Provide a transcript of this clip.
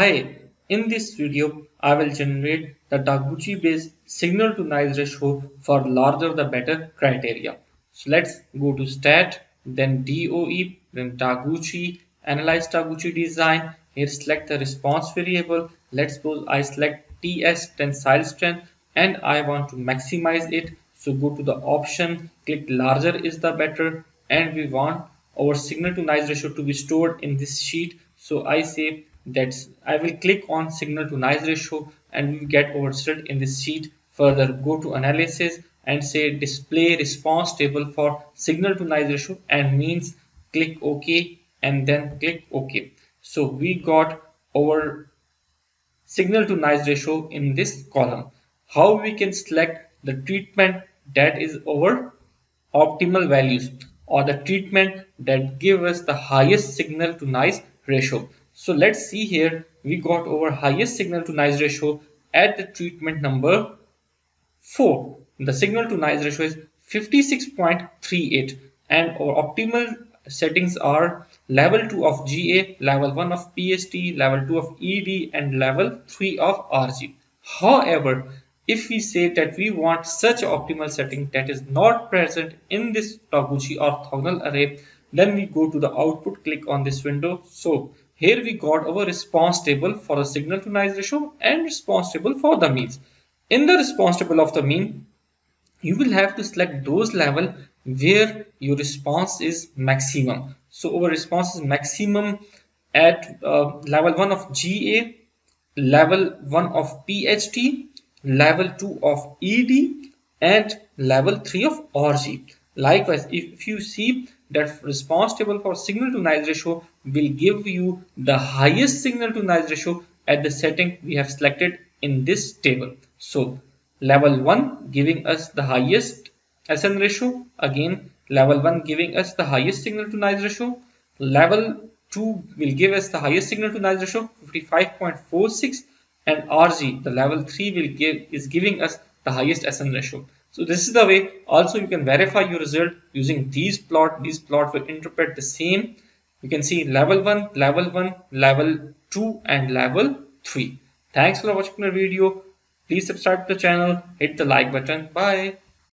Hi, in this video I will generate the Taguchi based signal to noise ratio for larger the better criteria. So let's go to stat, then DOE, then Taguchi, analyze Taguchi design. Here select the response variable. Let's suppose I select TS tensile strength and I want to maximize it. So go to the option, click larger is the better, and we want our signal to noise ratio to be stored in this sheet. So I say that I will click on signal to noise ratio and we get our result in this sheet. Further go to analysis and say display response table for signal to noise ratio and means click OK and then click OK. So we got our signal to noise ratio in this column. How we can select the treatment that is our optimal values or the treatment that give us the highest signal to noise ratio. So let's see here, we got our highest signal to noise ratio at the treatment number 4. The signal to noise ratio is 56.38 and our optimal settings are level 2 of GA, level 1 of PST, level 2 of ED and level 3 of RG. However, if we say that we want such optimal setting that is not present in this Taguchi orthogonal array, then we go to the output, click on this window. So here we got our response table for the signal to noise ratio and response table for the means. In the response table of the mean, you will have to select those level where your response is maximum. So our response is maximum at level 1 of GA, level 1 of PHT, level 2 of ED and level 3 of RG. Likewise, if you see that response table for signal to noise ratio will give you the highest signal to noise ratio at the setting we have selected in this table. So level 1 giving us the highest SN ratio, again level 1 giving us the highest signal to noise ratio, level 2 will give us the highest signal to noise ratio 55.46 and RG the level 3 is giving us the highest SN ratio. So this is the way also you can verify your result using these plot. These plot will interpret the same. You can see level 1, level 2 and level 3. Thanks for watching the video. Please subscribe to the channel, hit the like button. Bye.